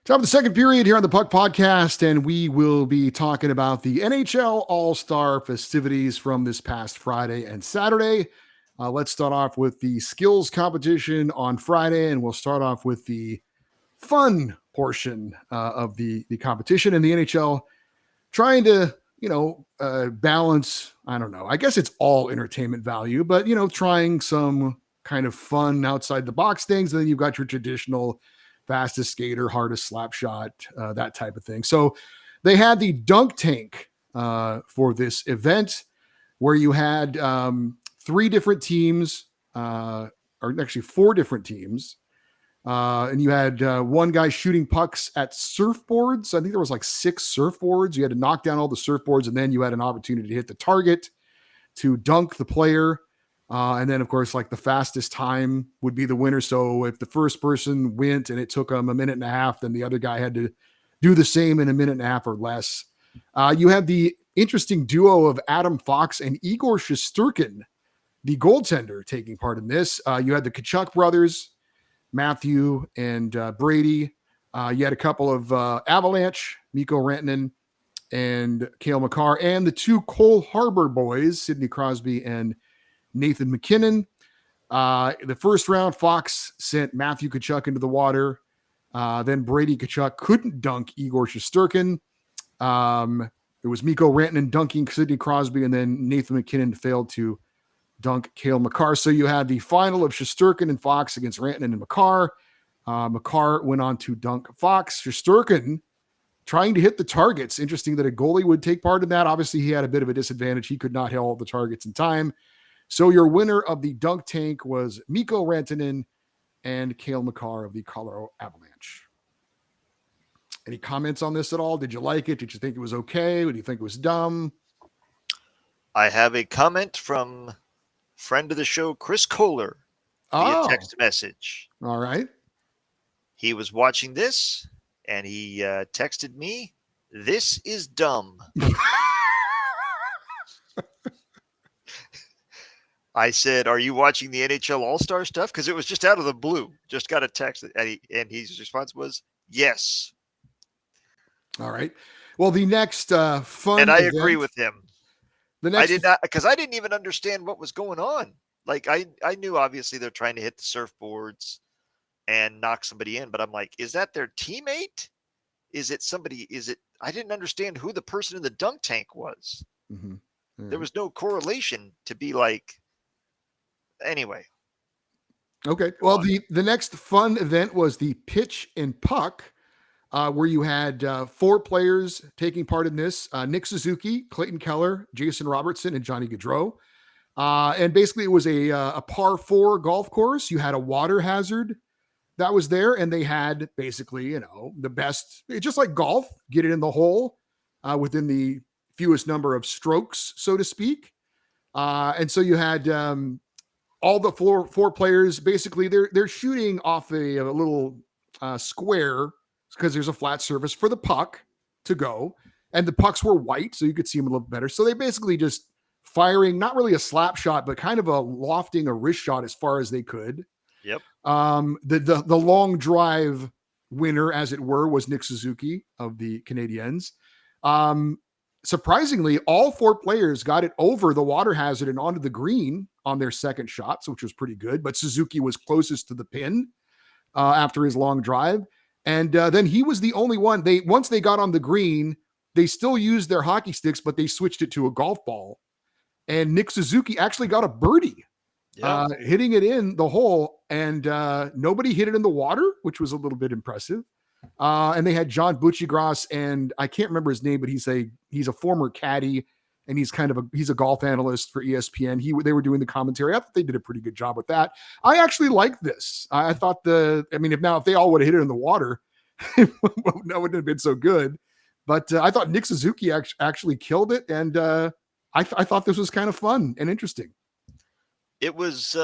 Top of the second period here on the Puck Podcast, and we will be talking about the NHL All-Star festivities from this past Friday and Saturday. Let's start off with the skills competition on Friday, and we'll start off with the fun portion of the competition. And the NHL trying to, balance, I don't know, I guess it's all entertainment value, but, trying some kind of fun outside the box things. And then you've got your traditional fastest skater, hardest slap shot, that type of thing. So they had the dunk tank for this event where you had three different teams, or actually four different teams. And you had one guy shooting pucks at surfboards. I think there was like 6 surfboards. You had to knock down all the surfboards, and then you had an opportunity to hit the target to dunk the player. And then, of course, like the fastest time would be the winner. So if the first person went and it took them a minute and a half, then the other guy had to do the same in a minute and a half or less. You had the interesting duo of Adam Fox and Igor Shesterkin, the goaltender, taking part in this. You had the Tkachuk brothers, Matthew and Brady. You had a couple of Avalanche, Mikko Rantanen and Cale Makar, and the two Cole Harbor boys, Sidney Crosby and Nathan McKinnon. The first round, Fox sent Matthew Tkachuk into the water. Then Brady Tkachuk couldn't dunk Igor Shesterkin. It was Mikko Rantanen dunking Sidney Crosby, and then Nathan McKinnon failed to dunk Cale Makar. So you had the final of Shesterkin and Fox against Rantanen and Makar. Makar went on to dunk Fox. Shesterkin trying to hit the targets. Interesting that a goalie would take part in that. Obviously, he had a bit of a disadvantage. He could not hit all the targets in time. So your winner of the dunk tank was Mikko Rantanen and Cale Makar of the Colorado Avalanche. Any comments on this at all? Did you like it? Did you think it was okay? Did you think it was dumb? I have a comment from friend of the show, Chris Kohler, via text message. All right. He was watching this, and he texted me, "This is dumb." I said, "Are you watching the NHL All-Star stuff?" Because it was just out of the blue. Just got a text, and his response was, "Yes." All right. Well, the next fun and I event, agree with him. The next, I did not, because I didn't even understand what was going on. Like I knew obviously they're trying to hit the surfboards and knock somebody in, but I'm like, is that their teammate? Is it somebody? I didn't understand who the person in the dunk tank was. Mm-hmm. Yeah. There was no correlation to be like. Anyway. Okay. Well, the next fun event was the pitch and puck, where you had 4 players taking part in this: Nick Suzuki, Clayton Keller, Jason Robertson, and Johnny Gaudreau. And basically, it was a par 4 golf course. You had a water hazard that was there, and they had basically, the best, just like golf, get it in the hole within the fewest number of strokes, so to speak. And so you had all the four players. Basically, they're shooting off a little square because there's a flat surface for the puck to go, and the pucks were white, so you could see them a little better. So they basically just firing, not really a slap shot, but kind of a lofting, a wrist shot as far as they could. Yep. The long drive winner, as it were, was Nick Suzuki of the Canadiens. Surprisingly, all 4 players got it over the water hazard and onto the green on their second shots, which was pretty good. But Suzuki was closest to the pin after his long drive. And then he was the only one. Once they got on the green, they still used their hockey sticks, but they switched it to a golf ball. And Nick Suzuki actually got a birdie, hitting it in the hole, and nobody hit it in the water, which was a little bit impressive. And they had John Buccigross, and I can't remember his name, but he's a former caddy, and he's a golf analyst for ESPN. They were doing the commentary. I thought they did a pretty good job with that. I actually liked this. I thought if they all would have hit it in the water, it wouldn't have been so good. But I thought Nick Suzuki actually killed it, and I thought this was kind of fun and interesting. It was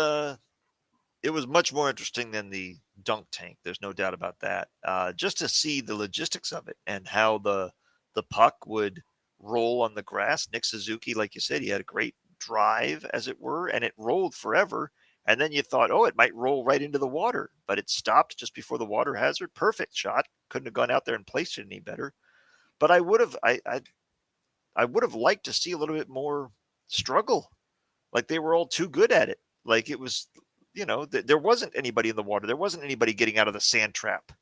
much more interesting than the dunk tank. There's no doubt about that. Just to see the logistics of it and how the puck would roll on the grass. Nick Suzuki, like you said, he had a great drive, as it were, and it rolled forever. And then you thought, oh, it might roll right into the water, but it stopped just before the water hazard. Perfect shot. Couldn't have gone out there and placed it any better. But I would have liked to see a little bit more struggle. Like they were all too good at it. Like it was, there wasn't anybody in the water. There wasn't anybody getting out of the sand trap.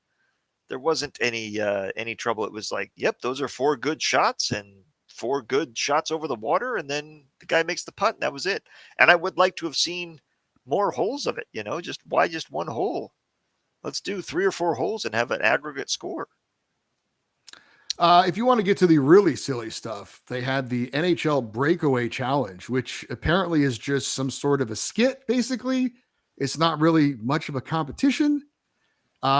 There wasn't any trouble. It was like, yep, those are 4 good shots and 4 good shots over the water, and then the guy makes the putt, and that was it. And I would like to have seen more holes of it. Just why just one hole? Let's do 3 or 4 holes and have an aggregate score. If you want to get to the really silly stuff, they had the NHL Breakaway Challenge, which apparently is just some sort of a skit, basically. It's not really much of a competition.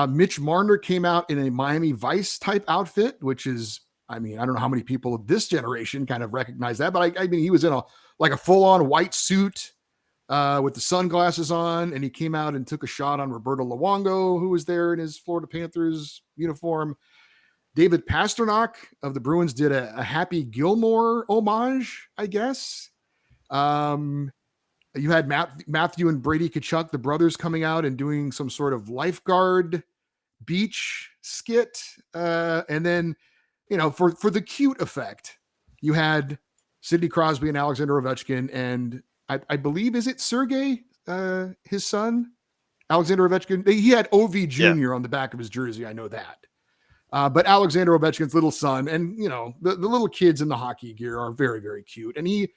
Mitch Marner came out in a Miami Vice type outfit, which is, I mean, I don't know how many people of this generation kind of recognize that, but I mean, he was in a full-on white suit with the sunglasses on, and he came out and took a shot on Roberto Luongo, who was there in his Florida Panthers uniform. David Pastrnak of the Bruins did a Happy Gilmore homage, I guess. You had Matthew and Brady Tkachuk, the brothers, coming out and doing some sort of lifeguard beach skit. And then, for the cute effect, you had Sidney Crosby and Alexander Ovechkin. And I believe, is it Sergei, his son, Alexander Ovechkin? He had OV Jr. on the back of his jersey. I know that. But Alexander Ovechkin's little son and, the little kids in the hockey gear are very, very cute. And he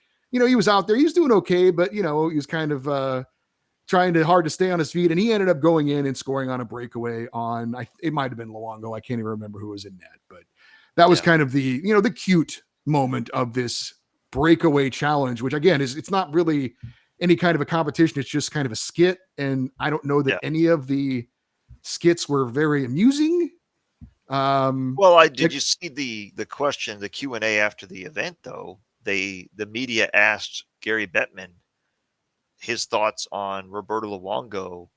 was out there, he was doing okay, but, he was kind of trying hard to stay on his feet. And he ended up going in and scoring on a breakaway on, it might've been Luongo. I can't even remember who was in net, but that was kind of the, the cute moment of this breakaway challenge, which again it's not really any kind of a competition. It's just kind of a skit. And I don't know that any of the skits were very amusing. Well, did you see the question, the Q&A after the event, though? The media asked Gary Bettman his thoughts on Roberto Luongo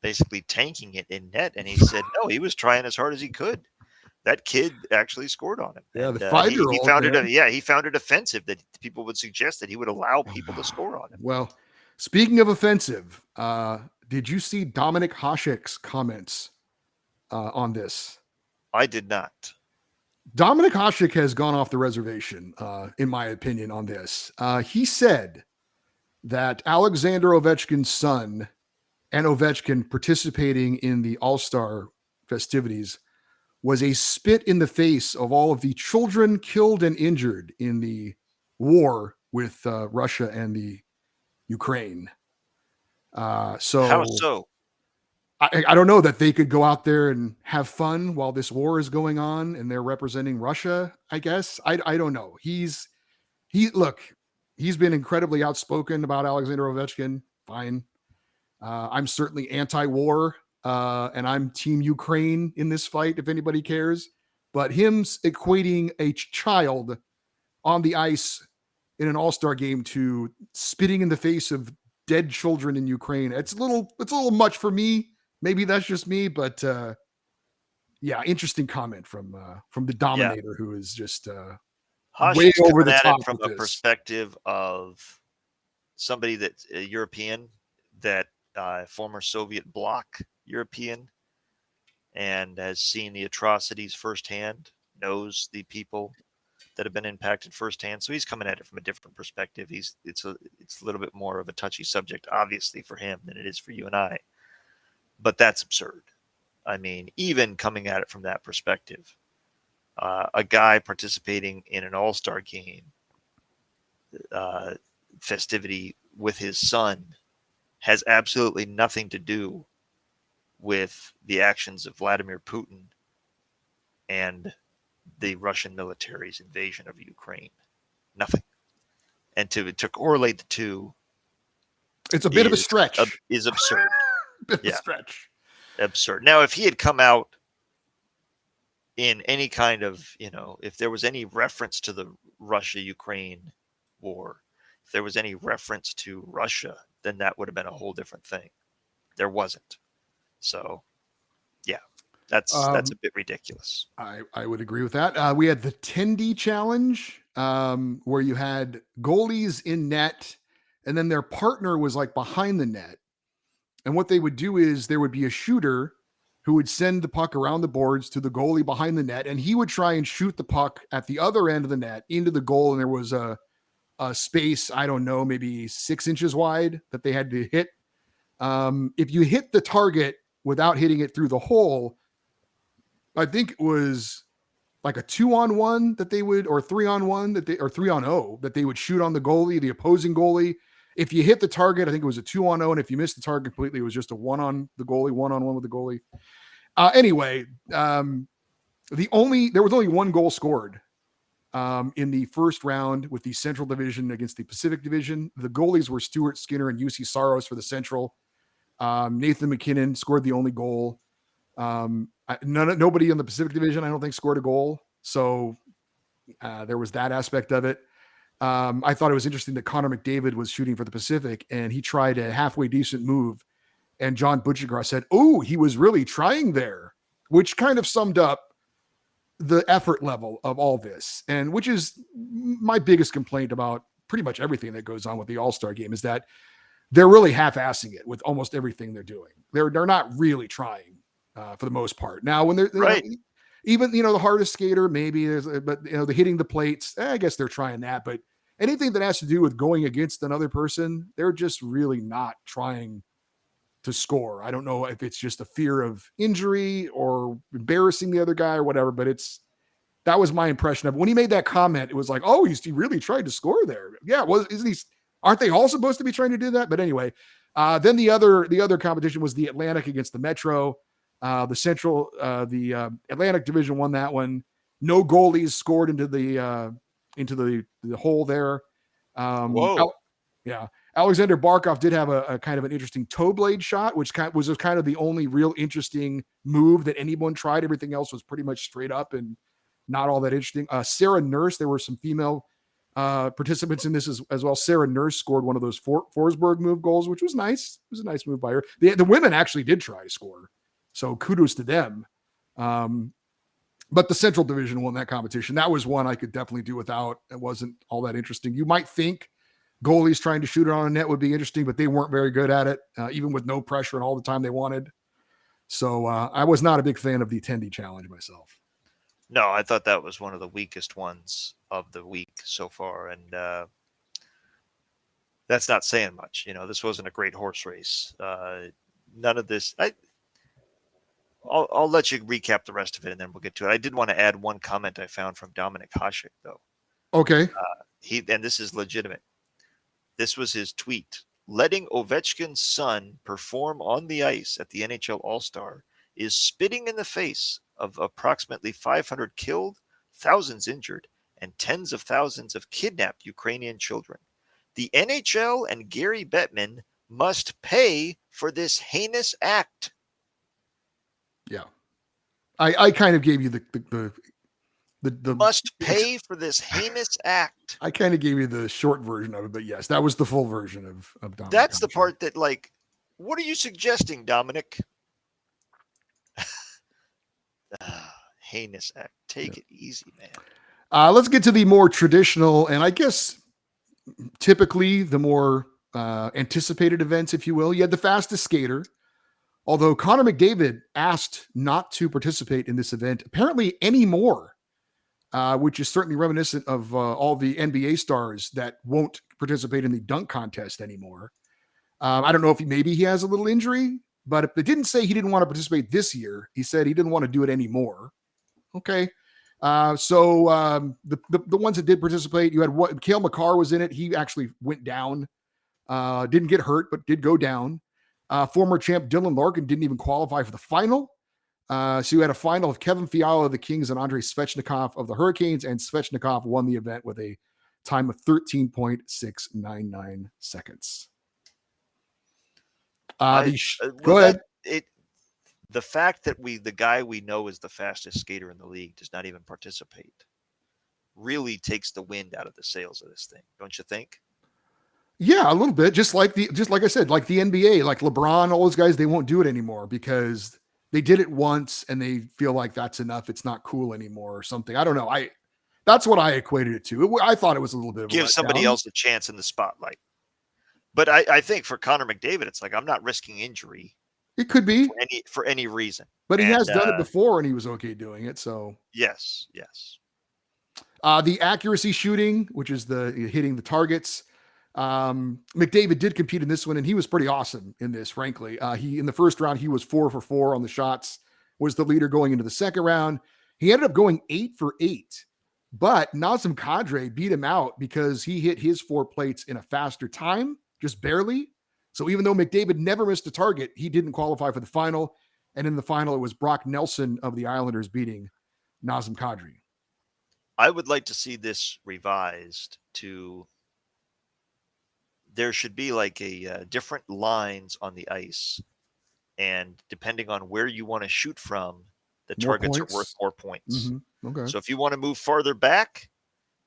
basically tanking it in net, and he said no, he was trying as hard as he could. That kid actually scored on him. Yeah, the 5-year-old. He found he found it offensive that people would suggest that he would allow people to score on him. Well, speaking of offensive, did you see Dominic Hasek's comments on this? I did not. Dominic Hasek has gone off the reservation, in my opinion, on this. He said that Alexander Ovechkin's son and Ovechkin participating in the All-Star festivities was a spit in the face of all of the children killed and injured in the war with Russia and the Ukraine. How so? I don't know that they could go out there and have fun while this war is going on and they're representing Russia, I guess. I don't know. He's been incredibly outspoken about Alexander Ovechkin. Fine. I'm certainly anti-war, and I'm team Ukraine in this fight, if anybody cares. But him equating a child on the ice in an all-star game to spitting in the face of dead children in Ukraine, it's a little much for me. Maybe that's just me, but interesting comment from the Dominator, who is just way over the top from a perspective of somebody that's a European, that former Soviet bloc European, and has seen the atrocities firsthand, knows the people that have been impacted firsthand. So he's coming at it from a different perspective. It's a little bit more of a touchy subject, obviously, for him than it is for you and I. But that's absurd. I mean, even coming at it from that perspective, a guy participating in an all-star game festivity with his son has absolutely nothing to do with the actions of Vladimir Putin and the Russian military's invasion of Ukraine. Nothing. And to correlate the two, it's a bit of a stretch. Is absurd. Stretch. Absurd. Now, if he had come out in any kind of, if there was any reference to the Russia-Ukraine war, if there was any reference to Russia, then that would have been a whole different thing. There wasn't. So, that's a bit ridiculous. I would agree with that. We had the Tendy Challenge, where you had goalies in net, and then their partner was like behind the net. And what they would do is there would be a shooter who would send the puck around the boards to the goalie behind the net, and he would try and shoot the puck at the other end of the net into the goal. And there was a space, I don't know, maybe 6 inches wide that they had to hit. If you hit the target without hitting it through the hole, I think it was like a 2-on-1 that they would, or 3-on-1 that they, or 3-on-0 that they would shoot on the goalie, the opposing goalie. If you hit the target, I think it was a 2-on-0. And if you missed the target completely, it was just a 1-on the goalie, 1-on-1 with the goalie. Anyway, there was only one goal scored in the first round with the Central Division against the Pacific Division. The goalies were Stuart Skinner and UC Saros for the Central. Nathan McKinnon scored the only goal. Nobody in the Pacific Division, I don't think, scored a goal. So there was that aspect of it. I thought it was interesting that Connor McDavid was shooting for the Pacific, and he tried a halfway decent move. And John Butchergrass said, "Oh, he was really trying there," which kind of summed up the effort level of all this. And which is my biggest complaint about pretty much everything that goes on with the All-Star game, is that they're really half-assing it with almost everything they're doing. They're not really trying for the most part. Now, when they're Right. even, the hardest skater, maybe but the hitting the plates, I guess they're trying that, but anything that has to do with going against another person, they're just really not trying to score. I don't know if it's just a fear of injury or embarrassing the other guy or whatever, but that was my impression of it. When he made that comment. It was like, oh, he really tried to score there. Yeah. Aren't they all supposed to be trying to do that? But anyway, then the other competition was the Atlantic against the Metro. The Central, the Atlantic Division won that one. No goalies scored into the hole there. Whoa. Yeah. Alexander Barkov did have a kind of an interesting toe blade shot, which was kind of the only real interesting move that anyone tried. Everything else was pretty much straight up and not all that interesting. Sarah Nurse, there were some female participants in this as well. Sarah Nurse scored one of those Forsberg move goals, which was nice. It was a nice move by her. The women actually did try to score, so kudos to them. But the Central Division won that competition. That was one I could definitely do without. It wasn't all that interesting. You might think goalies trying to shoot it on a net would be interesting, but they weren't very good at it, even with no pressure and all the time they wanted. So I was not a big fan of the attendee challenge myself. No, I thought that was one of the weakest ones of the week so far. And that's not saying much. This wasn't a great horse race. None of this. I'll let you recap the rest of it, and then we'll get to it. I did want to add one comment I found from Dominic Hasek, though. Okay. And this is legitimate. This was his tweet. Letting Ovechkin's son perform on the ice at the NHL All-Star is spitting in the face of approximately 500 killed, thousands injured, and tens of thousands of kidnapped Ukrainian children. The NHL and Gary Bettman must pay for this heinous act. Yeah. I kind of gave you the must pay for this heinous act. I kind of gave you the short version of it, but yes, that was the full version of Dominic. That's the part that, what are you suggesting, Dominic? Heinous act. Take it easy, man. Let's get to the more traditional, and I guess typically the more anticipated events, if you will. You had the fastest skater, although Connor McDavid asked not to participate in this event apparently anymore. Which is certainly reminiscent of all the NBA stars that won't participate in the dunk contest anymore. I don't know if maybe he has a little injury, but if they didn't say he didn't want to participate this year, he said he didn't want to do it anymore. Okay. So the ones that did participate, you had Cale Makar was in it. He actually went down, didn't get hurt, but did go down. Former champ Dylan Larkin didn't even qualify for the final. So you had a final of Kevin Fiala of the Kings and Andrei Svechnikov of the Hurricanes, and Svechnikov won the event with a time of 13.699 seconds. Go ahead. The fact that the guy we know is the fastest skater in the league does not even participate really takes the wind out of the sails of this thing, don't you think? Yeah, a little bit. Just like I said, like the NBA, like LeBron, all those guys, they won't do it anymore because they did it once and they feel like that's enough. It's not cool anymore or something. I don't know. That's what I equated it to. I thought it was a little bit of give somebody else a chance in the spotlight. But I think for Connor McDavid, it's like I'm not risking injury It could be, for any reason. but he And has done it before and he was okay doing it. So yes. the accuracy shooting, which is the hitting the targets. McDavid did compete in this one, and he was pretty awesome in this. Frankly, he in the first round he was 4 for 4 on the shots, was the leader going into the second round. He ended up going 8 for 8, but Nazem Kadri beat him out because he hit his 4 plates in a faster time, just barely. So even though McDavid never missed a target, he didn't qualify for the final. And in the final, it was Brock Nelson of the Islanders beating Nazem Kadri. I would like to see this revised to there should be like a different lines on the ice, and depending on where you want to shoot from, the More targets points. are worth more points. Okay. So if you want to move farther back,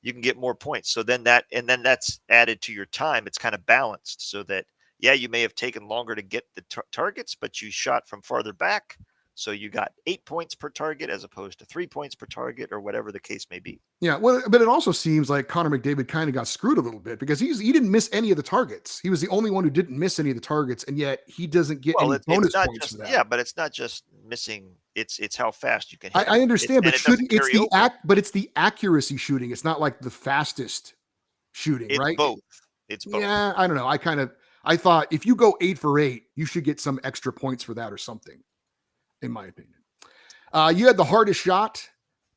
you can get more points. So then that's added to your time. It's kind of balanced so that you may have taken longer to get the targets, but you shot from farther back. So you got 8 points per target as opposed to 3 points per target, or whatever the case may be. Yeah, well, but it also seems like Connor McDavid kind of got screwed a little bit because he didn't miss any of the targets. He was the only one who didn't miss any of the targets, and yet he doesn't get any bonus points for that. Yeah, but it's not just missing. It's how fast you can hit. I understand, but it's the accuracy shooting. It's not like the fastest shooting, it's right? Both. It's both. Yeah, I don't know. I thought if you go 8 for 8, you should get some extra points for that or something, in my opinion. You had the hardest shot.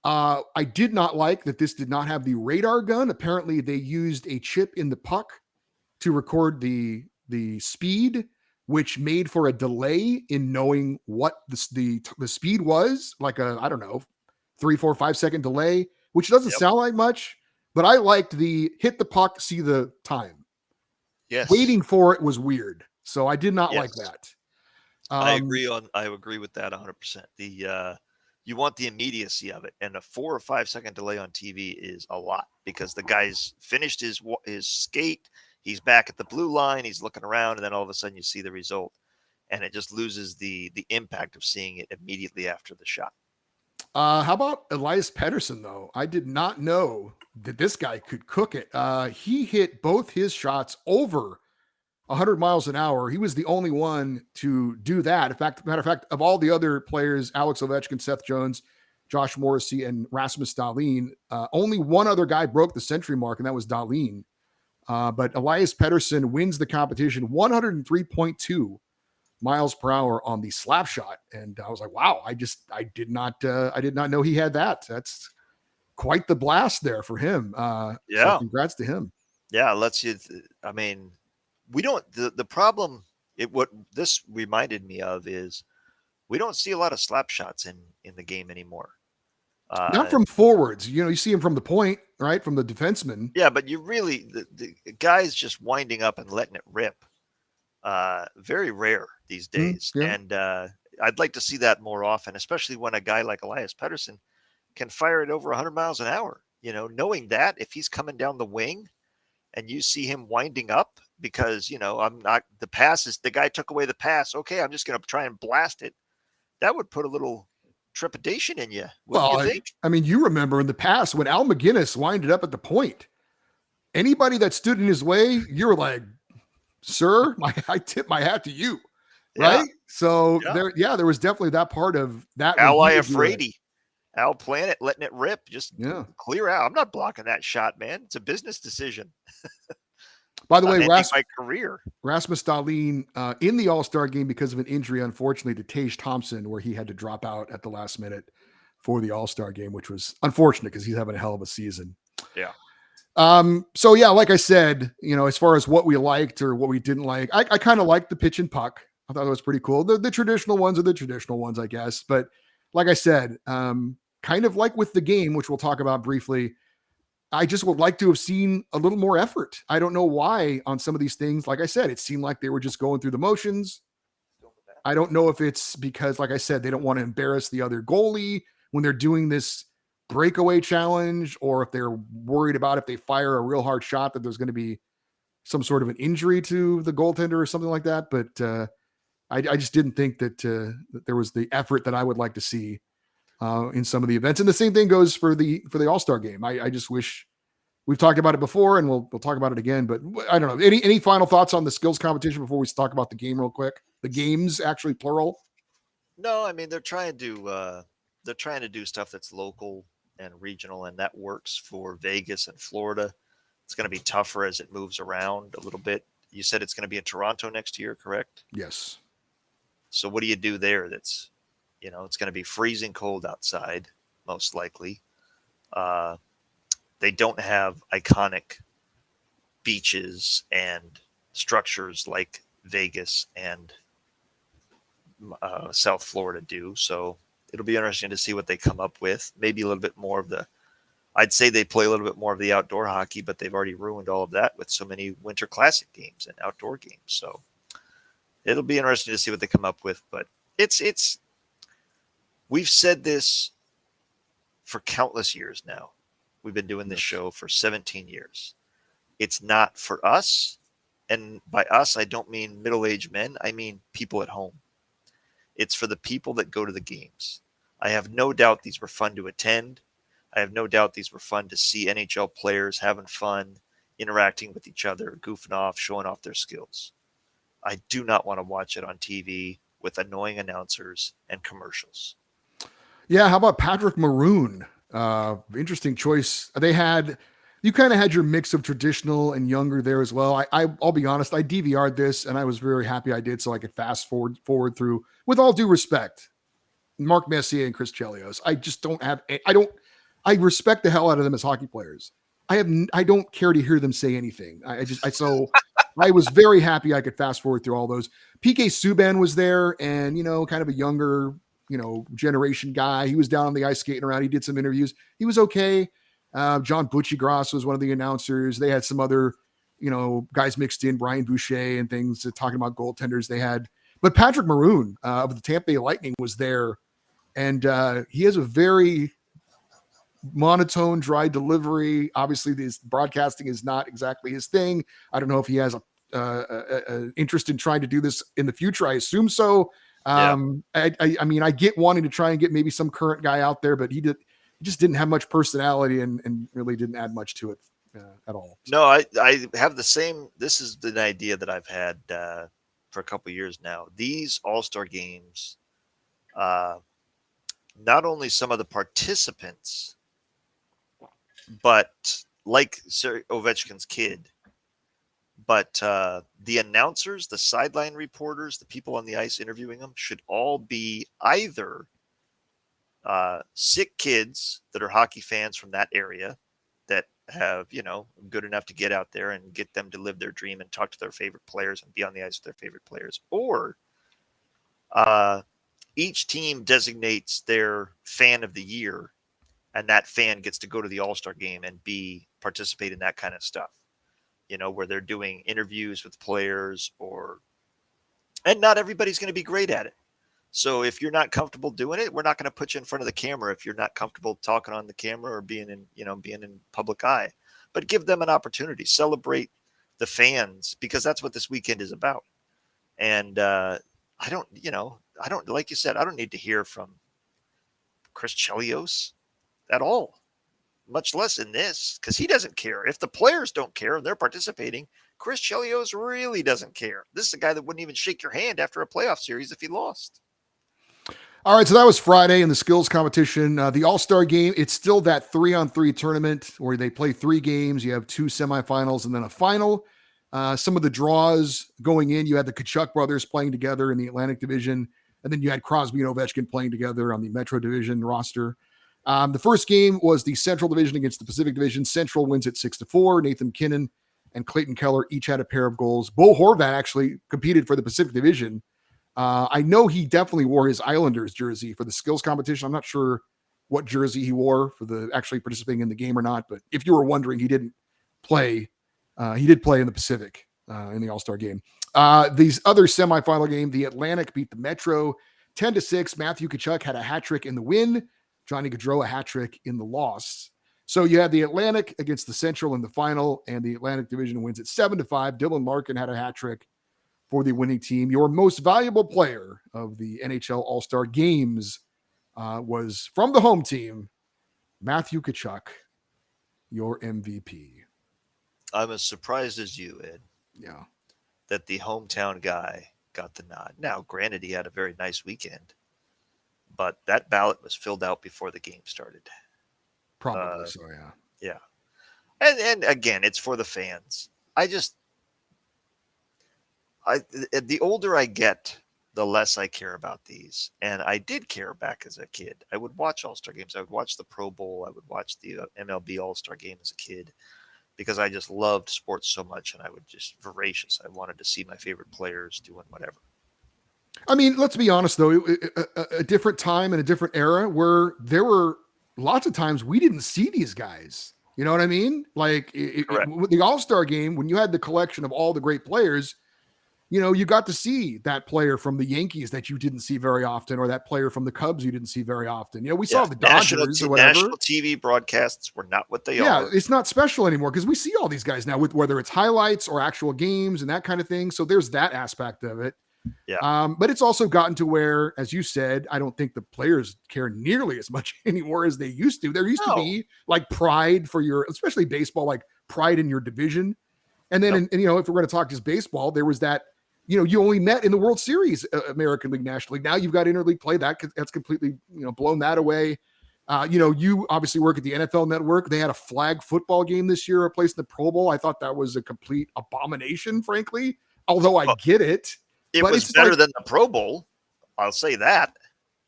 I did not like that this did not have the radar gun. Apparently, they used a chip in the puck to record the speed, which made for a delay in knowing what the speed was, like a, I don't know, 3, 4, 5 second delay, which doesn't sound like much, but I liked the hit the puck, see the time. Yes. Waiting for it was weird. So I did not like that. I agree with that 100%. You want the immediacy of it, and a 4 or 5 second delay on TV is a lot because the guy's finished his skate, he's back at the blue line, he's looking around, and then all of a sudden you see the result, and it just loses the impact of seeing it immediately after the shot. How about Elias Pettersson, though? I did not know that this guy could cook it. He hit both his shots over 100 miles an hour. He was the only one to do that. In fact, matter of fact, of all the other players, Alex Ovechkin, Seth Jones, Josh Morrissey, and Rasmus Dahlin, only one other guy broke the century mark, and that was Dahlin. But Elias Pettersson wins the competition 103.2 miles per hour on the slap shot. And I was like, wow, I did not know he had that. That's quite the blast there for him. So congrats to him. Yeah. We don't, the problem, what this reminded me of is we don't see a lot of slap shots in the game anymore. Not from forwards. You see him from the point, right? From the defenseman. Yeah, but you really, the guys just winding up and letting it rip. Very rare these days. And I'd like to see that more often, especially when a guy like Elias Pettersson can fire it over 100 miles an hour. Knowing that if he's coming down the wing and you see him winding up because, the guy took away the pass. Okay, I'm just going to try and blast it. That would put a little trepidation in you. Well, you think? You remember in the past when Al McGinnis winded up at the point, anybody that stood in his way, you were like, sir, I tip my hat to you. Right. So there was definitely that part of that. Al Iafrate, Al Planet letting it rip, just clear out. I'm not blocking that shot, man. It's a business decision. By the way, Rasmus Dahlin in the All-Star game because of an injury, unfortunately, to Tage Thompson, where he had to drop out at the last minute for the All-Star game, which was unfortunate because he's having a hell of a season. Yeah. So like I said, as far as what we liked or what we didn't like, I kind of liked the pitch and puck. I thought it was pretty cool. The traditional ones are the traditional ones, I guess. But like I said, kind of like with the game, which we'll talk about briefly, I just would like to have seen a little more effort. I don't know why on some of these things. Like I said, it seemed like they were just going through the motions. I don't know if it's because, like I said, they don't want to embarrass the other goalie when they're doing this breakaway challenge, or if they're worried about if they fire a real hard shot that there's going to be some sort of an injury to the goaltender or something like that. But I just didn't think that there was the effort that I would like to see in some of the events. And the same thing goes for the All-Star game. I just wish We've talked about it before, and we'll talk about it again. But I don't know. Any final thoughts on the skills competition before we talk about the game real quick? The games, actually, plural. No, I mean they're trying to do stuff that's local and regional, and that works for Vegas and Florida. It's going to be tougher as it moves around a little bit. You said it's going to be in Toronto next year, correct? Yes. So what do you do there? That's, it's going to be freezing cold outside, most likely. Uh, they don't have iconic beaches and structures like Vegas and South Florida do. So it'll be interesting to see what they come up with. Maybe a little bit more of I'd say they play a little bit more of the outdoor hockey, but they've already ruined all of that with so many Winter Classic games and outdoor games. So it'll be interesting to see what they come up with. But we've said this for countless years now. We've been doing this show for 17 years. It's not for us. And by us, I don't mean middle-aged men. I mean people at home. It's for the people that go to the games. I have no doubt these were fun to attend. I have no doubt these were fun to see NHL players having fun, interacting with each other, goofing off, showing off their skills. I do not want to watch it on TV with annoying announcers and commercials. Yeah, how about Patrick Maroon? Interesting choice. You kind of had your mix of traditional and younger there as well. I'll be honest, I DVR'd this and I was very happy I did so I could fast forward through, with all due respect, Mark Messier and Chris Chelios. I respect the hell out of them as hockey players. I don't care to hear them say anything. So I was very happy I could fast forward through all those. PK Subban was there, and kind of a younger, generation guy. He was down on the ice skating around. He did some interviews. He was okay. John Buccigross was one of the announcers. They had some other, guys mixed in, Brian Boucher and things, talking about goaltenders they had. But Patrick Maroon of the Tampa Bay Lightning was there, and he has a very monotone, dry delivery. Obviously, this broadcasting is not exactly his thing. I don't know if he has a interest in trying to do this in the future. I assume so. I mean, I get wanting to try and get maybe some current guy out there, but he just didn't have much personality and really didn't add much to it at all. No, I have the same. This is an idea that I've had for a couple of years now. These All-Star games, not only some of the participants, but like Sir Ovechkin's kid, but the announcers, the sideline reporters, the people on the ice interviewing them should all be either sick kids that are hockey fans from that area that have, good enough to get out there and get them to live their dream and talk to their favorite players and be on the ice with their favorite players, or each team designates their fan of the year, and that fan gets to go to the All-Star game and participate in that kind of stuff, where they're doing interviews with players, and not everybody's going to be great at it. So if you're not comfortable doing it, we're not going to put you in front of the camera if you're not comfortable talking on the camera or being in public eye. But give them an opportunity, celebrate the fans, because that's what this weekend is about. And I don't, like you said, I don't need to hear from Chris Chelios at all, much less in this, because he doesn't care. If the players don't care and they're participating, Chris Chelios really doesn't care. This is a guy that wouldn't even shake your hand after a playoff series if he lost. All right, so that was Friday in the skills competition. The All-Star game, it's still that 3-on-3 tournament where they play 3 games. You have 2 semifinals and then a final. Some of the draws going in, you had the Tkachuk brothers playing together in the Atlantic Division, and then you had Crosby and Ovechkin playing together on the Metro Division roster. The first game was the Central Division against the Pacific Division. Central wins it 6-4. Nathan MacKinnon and Clayton Keller each had a pair of goals. Bo Horvat actually competed for the Pacific Division. I know he definitely wore his Islanders jersey for the skills competition. I'm not sure what jersey he wore for the actually participating in the game or not, but if you were wondering, he didn't play. He did play in the Pacific in the All-Star game. These other semifinal game, the Atlantic beat the Metro 10-6. Matthew Tkachuk had a hat trick in the win. Johnny Gaudreau a hat trick in the loss. So you had the Atlantic against the Central in the final, and the Atlantic Division wins it 7-5. Dylan Larkin had a hat trick for the winning team. Your most valuable player of the NHL All-Star games was from the home team, Matthew Tkachuk. your MVP? I'm as surprised as you, Ed, Yeah, that the hometown guy got the nod. Now, granted, he had a very nice weekend, but that ballot was filled out before the game started. probably Uh, so. Yeah. yeah, and again, it's for the fans. I just, the older I get, the less I care about these. And I did care back as a kid. I would watch All Star games. I would watch the Pro Bowl. I would watch the MLB All Star game as a kid because I just loved sports so much, and I would just voracious. I wanted to see my favorite players doing whatever. I mean, let's be honest though, a different time and a different era where there were lots of times we didn't see these guys. You know what I mean? Like Correct. with the All-Star game, when you had the collection of all the great players, you know, you got to see that player from the Yankees that you didn't see very often, or that player from the Cubs you didn't see very often. You know, we saw the Dodgers or whatever. National TV broadcasts were not what they Yeah, are. it's not special anymore because we see all these guys now with whether it's highlights or actual games and that kind of thing. So there's that aspect of it. Yeah. But it's also gotten to where, as you said, I don't think the players care nearly as much anymore as they used to. There used to be like pride for your, especially baseball, like pride in your division. And then, and you know, if we're going to talk just baseball, there was that, you know, you only met in the World Series, American League, National League. Now you've got interleague play. That's completely, you know, blown that away. You know, you obviously work at the NFL Network. They had a flag football game this year replacing the Pro Bowl. I thought that was a complete abomination, frankly, although I get it. It was better than the Pro Bowl. I'll say that.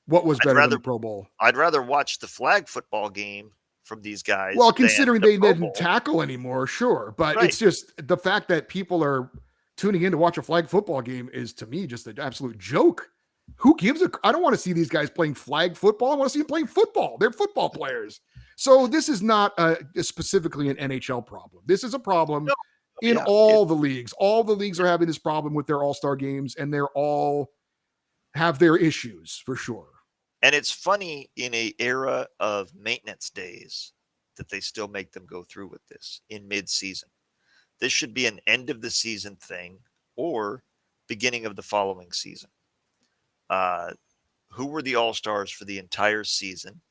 What was better than the Pro Bowl? I'd rather watch the flag football game from these guys. Well, considering they didn't tackle anymore, sure. But it's just the fact that people are tuning in to watch a flag football game is, to me, just an absolute joke. Who gives a? I don't want to see these guys playing flag football. I want to see them playing football. They're football players. So this is not specifically an NHL problem. This is a problem in all the leagues. All the leagues are having this problem with their all-star games, and they're all have their issues for sure. And it's funny in a era of maintenance days that they still make them go through with this in mid-season. This should be an end of the season thing or beginning of the following season. Who were the all-stars for the entire season?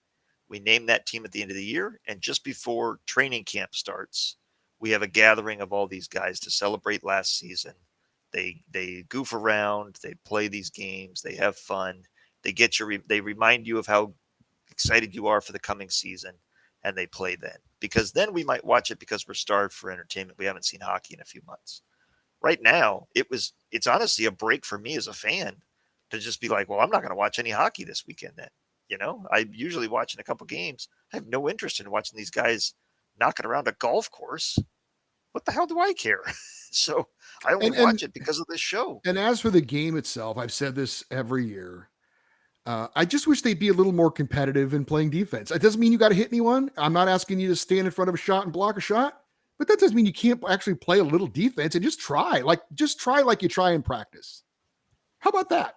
We name that team at the end of the year, and just before training camp starts, we have a gathering of all these guys to celebrate last season. They goof around, they play these games, they have fun, they remind you of how excited you are for the coming season, and they play then. Because then we might watch it because we're starved for entertainment. We haven't seen hockey in a few months. Right now, it's honestly a break for me as a fan to just be like, well, I'm not going to watch any hockey this weekend then. You know, I usually watch in a couple games. I have no interest in watching these guys knocking around a golf course. What the hell do I care? So I only watch it because of this show. And as for the game itself, I've said this every year. I just wish they'd be a little more competitive in playing defense. It doesn't mean you got to hit anyone. I'm not asking you to stand in front of a shot and block a shot, but that doesn't mean you can't actually play a little defense and just try like you try in practice. How about that?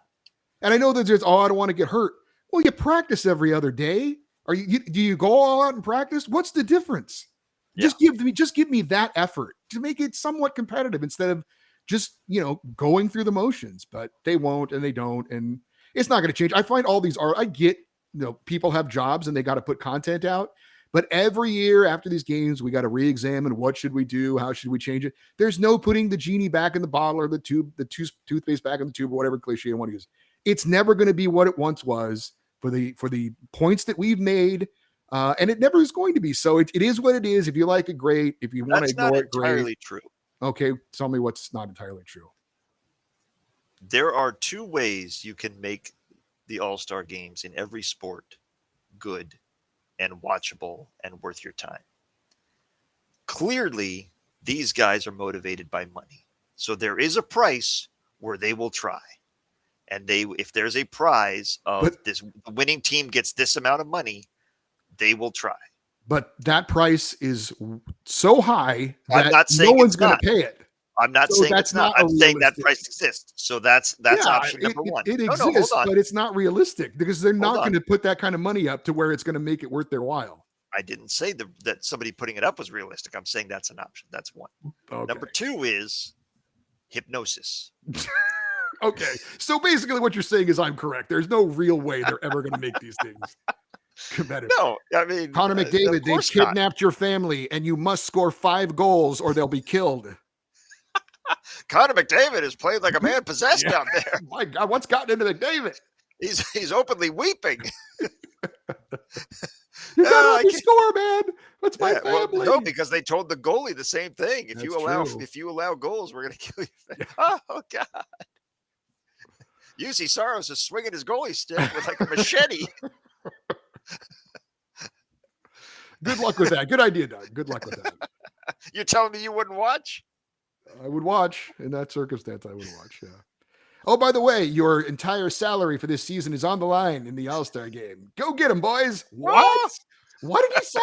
And I know that there's, I don't want to get hurt. Well, you practice every other day. Do you go all out and practice? What's the difference? Yeah. Just give me that effort to make it somewhat competitive instead of just, you know, going through the motions, but they won't, and they don't. And it's not going to change. I find all these I get, you know, people have jobs and they got to put content out, but every year after these games, we got to re-examine what should we do? How should we change it? There's no putting the genie back in the bottle or the toothpaste back in the tube or whatever cliche I want to use. It's never going to be what it once was for the points that we've made. And it never is going to be. So it is what it is. If you like it, great. If you want to ignore it, great. That's not entirely true. Okay. Tell me what's not entirely true. There are two ways you can make the All-Star games in every sport good and watchable and worth your time. Clearly, these guys are motivated by money. So there is a price where they will try. And if there's a prize of the winning team gets this amount of money, they will try. But that price is so high that no one's going to pay it. I'm not saying it's not. I'm saying that price exists. So that's option number one. It exists, but it's not realistic because they're not going to put that kind of money up to where it's going to make it worth their while. I didn't say that somebody putting it up was realistic. I'm saying that's an option. That's one. Okay. Number two is hypnosis. Okay. So basically what you're saying is I'm correct. There's no real way they're ever going to make these things. competitive. No, I mean, Connor of McDavid, they've course not. kidnapped your family and you must score 5 goals or they'll be killed. Connor McDavid is playing like a man possessed Yeah. out there. My God, what's gotten into McDavid? He's openly weeping. You No, gotta I let me can't. score, man. That's my Yeah, well, family. no, because they told the goalie the same thing. If That's true. if you allow goals, we're gonna kill you. Yeah. Oh God. UC Soros is swinging his goalie stick with like a machete. Good luck with that. Good idea, Doug. Good luck with that. You're telling me you wouldn't watch? I would watch in that circumstance. I would watch. Yeah. Oh, by the way, your entire salary for this season is on the line in the All-Star game. Go get them, boys. What? Oh, What did he say?